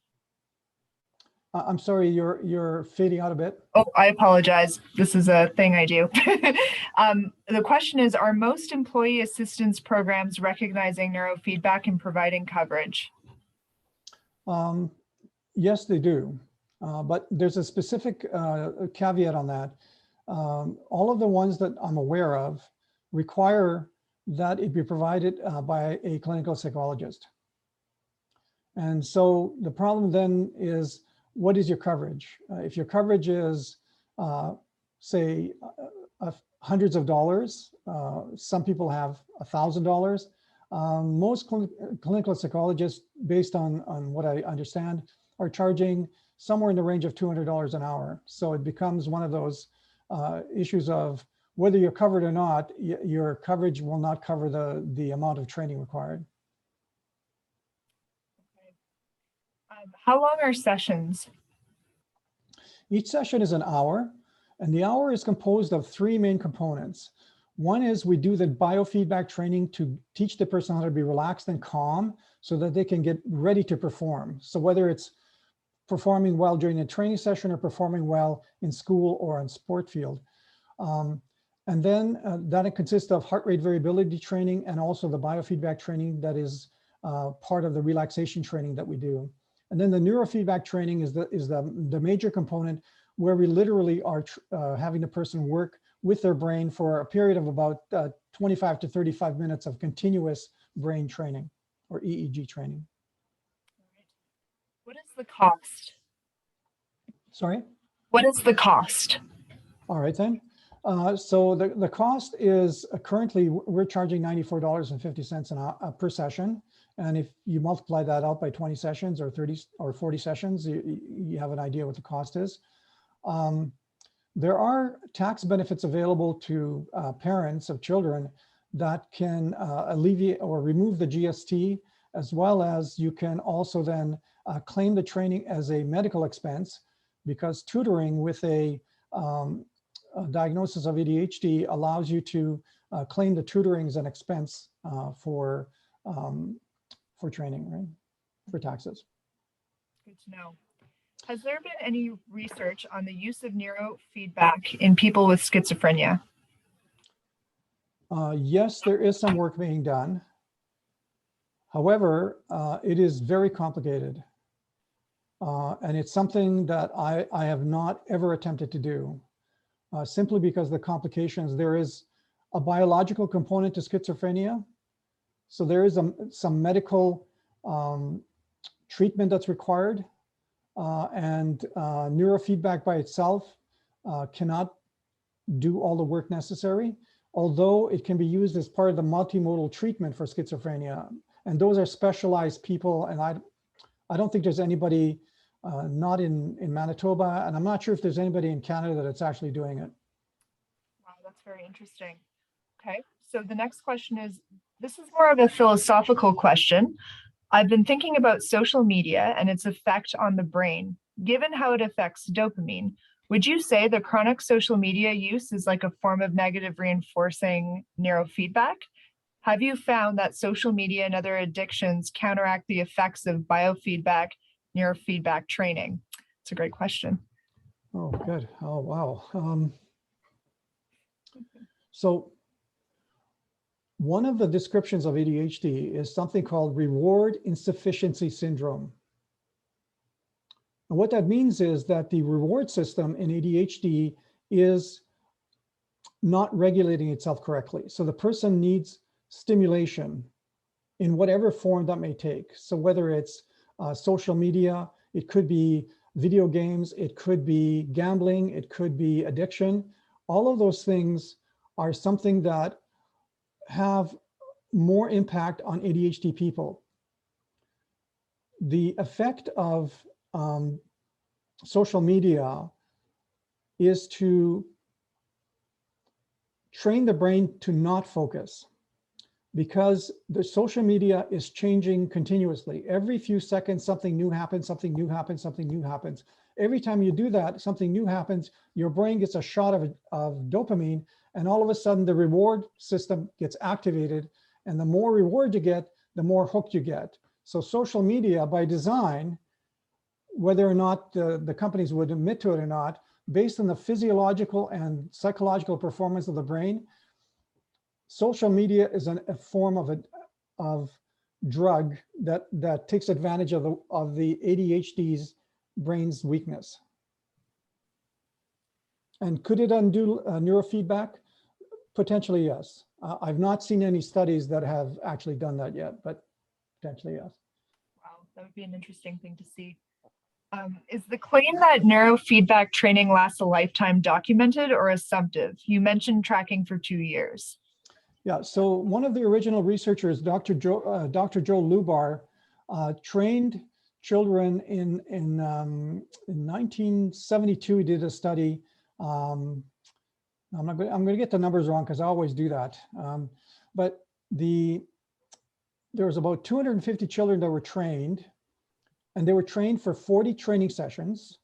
I'm sorry, you're fading out a bit. Oh, I apologize. This is a thing I do. The question is, are most employee assistance programs recognizing neurofeedback and providing coverage? Yes, they do. But there's a specific caveat on that. All of the ones that I'm aware of require that it be provided by a clinical psychologist. And so the problem then is, what is your coverage? If your coverage is, say, hundreds of dollars, some people have $1,000. Most clinical psychologists, based on what I understand, are charging somewhere in the range of $200 an hour. So it becomes one of those issues of whether you're covered or not, your coverage will not cover the amount of training required. How long are sessions? Each session is an hour, and the hour is composed of 3 main components. One is we do the biofeedback training to teach the person how to be relaxed and calm so that they can get ready to perform. So whether it's performing well during a training session or performing well in school or on sport field. And then that consists of heart rate variability training and also the biofeedback training that is part of the relaxation training that we do. And then the neurofeedback training is the major component, where we literally are having the person work with their brain for a period of about 25 to 35 minutes of continuous brain training, or EEG training. What is the cost? Sorry? What is the cost? All right then. So the cost is currently we're charging $94.50 per session. And if you multiply that out by 20 sessions or 30 or 40 sessions, you have an idea what the cost is. There are tax benefits available to parents of children that can alleviate or remove the GST, as well as you can also then claim the training as a medical expense, because tutoring with a diagnosis of ADHD allows you to claim the tutoring as an expense for training, right? For taxes. Good to know. Has there been any research on the use of neurofeedback in people with schizophrenia? Yes, there is some work being done. However, it is very complicated. And it's something that I have not ever attempted to do, simply because the complications, there is a biological component to schizophrenia. So there is some medical treatment that's required, and neurofeedback by itself cannot do all the work necessary, although it can be used as part of the multimodal treatment for schizophrenia. And those are specialized people. And I don't think there's anybody not in Manitoba, and I'm not sure if there's anybody in Canada that's actually doing it. Wow, that's very interesting. Okay, so the next question is, this is more of a philosophical question. I've been thinking about social media and its effect on the brain. Given how it affects dopamine, would you say the chronic social media use is like a form of negative reinforcing neurofeedback? Have you found that social media and other addictions counteract the effects of biofeedback neurofeedback training? It's a great question. Oh, good. Oh, wow. So one of the descriptions of ADHD is something called reward insufficiency syndrome. And what that means is that the reward system in ADHD is not regulating itself correctly. So the person needs stimulation in whatever form that may take. So whether it's social media, it could be video games, it could be gambling, it could be addiction. All of those things are something that have more impact on ADHD people. The effect of social media is to train the brain to not focus, because the social media is changing continuously. Every few seconds, something new happens, something new happens, something new happens. Every time you do that, something new happens, your brain gets a shot of dopamine, and all of a sudden the reward system gets activated. And the more reward you get, the more hooked you get. So social media by design, whether or not the companies would admit to it or not, based on the physiological and psychological performance of the brain, social media is a form of drug that takes advantage of the ADHD's brain's weakness. And could it undo neurofeedback? Potentially, yes. I've not seen any studies that have actually done that yet, but potentially, yes. Wow, that would be an interesting thing to see. Is the claim that neurofeedback training lasts a lifetime documented or assumptive? You mentioned tracking for 2 years. Yeah, so one of the original researchers, Dr. Joe Lubar, trained children in 1972. He did a study. I'm going to get the numbers wrong because I always do that. But there was about 250 children that were trained, and they were trained for 40 training sessions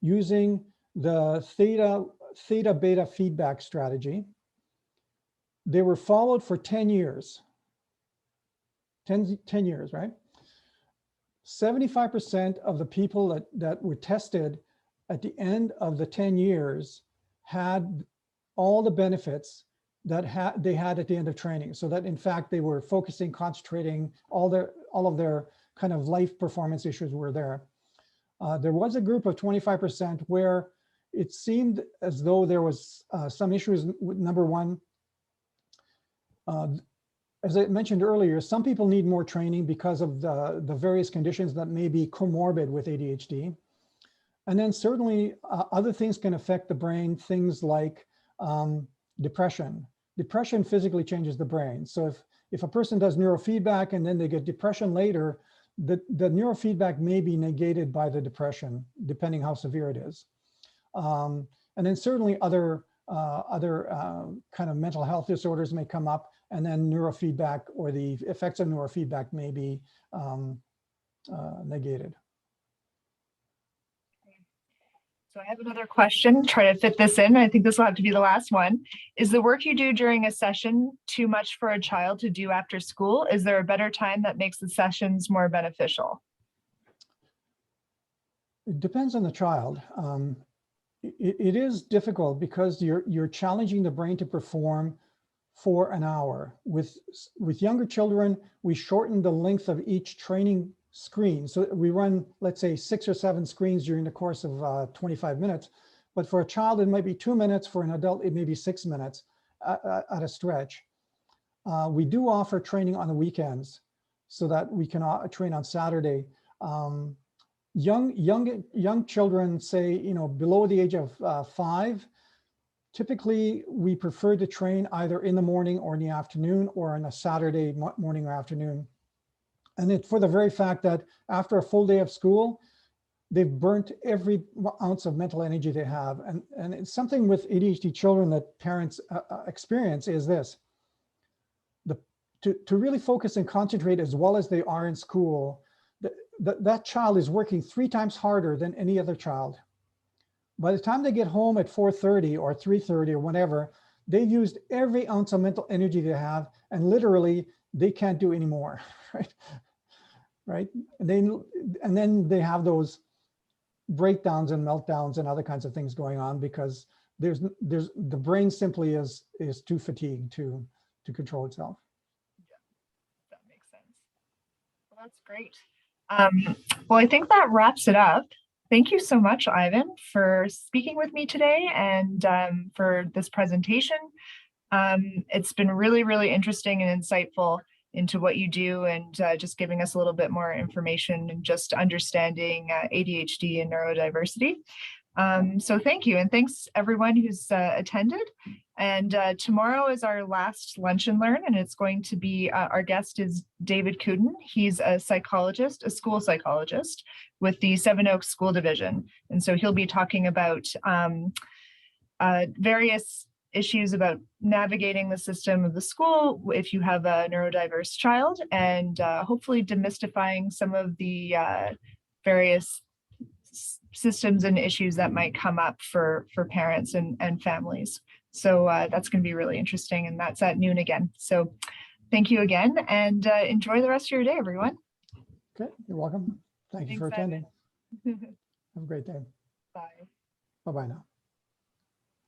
using the theta beta feedback strategy. They were followed for 10 years, 10 years, right? 75% of the people that were tested at the end of the 10 years had all the benefits that they had at the end of training. So that in fact, they were focusing, concentrating, all of their kind of life performance issues were there. There was a group of 25% where it seemed as though there was some issues with number one. As I mentioned earlier, some people need more training because of the various conditions that may be comorbid with ADHD. And then certainly other things can affect the brain, things like depression. Depression physically changes the brain. So if a person does neurofeedback and then they get depression later, the neurofeedback may be negated by the depression, depending how severe it is. And then certainly other kind of mental health disorders may come up, and then neurofeedback or the effects of neurofeedback may be negated. So I have another question, try to fit this in. I think this will have to be the last one. Is the work you do during a session too much for a child to do after school? Is there a better time that makes the sessions more beneficial? It depends on the child. It is difficult because you're challenging the brain to perform for an hour. With younger children, we shorten the length of each training screen. So we run, let's say, 6 or 7 screens during the course of 25 minutes. But for a child, it might be 2 minutes. For an adult, it may be 6 minutes at a stretch. We do offer training on the weekends so that we can train on Saturday. Young children, say, below the age of 5, typically we prefer to train either in the morning or in the afternoon or on a Saturday morning or afternoon. And it's for the very fact that after a full day of school, they've burnt every ounce of mental energy they have. And it's something with ADHD children that parents experience is this. To really focus and concentrate as well as they are in school, that child is working 3 times harder than any other child. By the time they get home at 4:30 or 3:30 or whenever, they've used every ounce of mental energy they have, and literally they can't do any more, right? Right? And then they have those breakdowns and meltdowns and other kinds of things going on because the brain simply is too fatigued to control itself. Yeah, that makes sense. Well, that's great. Well, I think that wraps it up. Thank you so much, Ivan, for speaking with me today and for this presentation. It's been really, really interesting and insightful into what you do and just giving us a little bit more information and just understanding ADHD and neurodiversity. So thank you. And thanks everyone who's attended. And tomorrow is our last Lunch and Learn, and it's going to be, our guest is David Kuden. He's a psychologist, a school psychologist with the Seven Oaks School Division. And so he'll be talking about various issues about navigating the system of the school if you have a neurodiverse child, and hopefully demystifying some of the various systems and issues that might come up for parents and families. So that's going to be really interesting, and that's at noon again. So thank you again, and enjoy the rest of your day, everyone. Okay, you're welcome. Thank you for attending. Simon. Have a great day. Bye. Bye-bye now.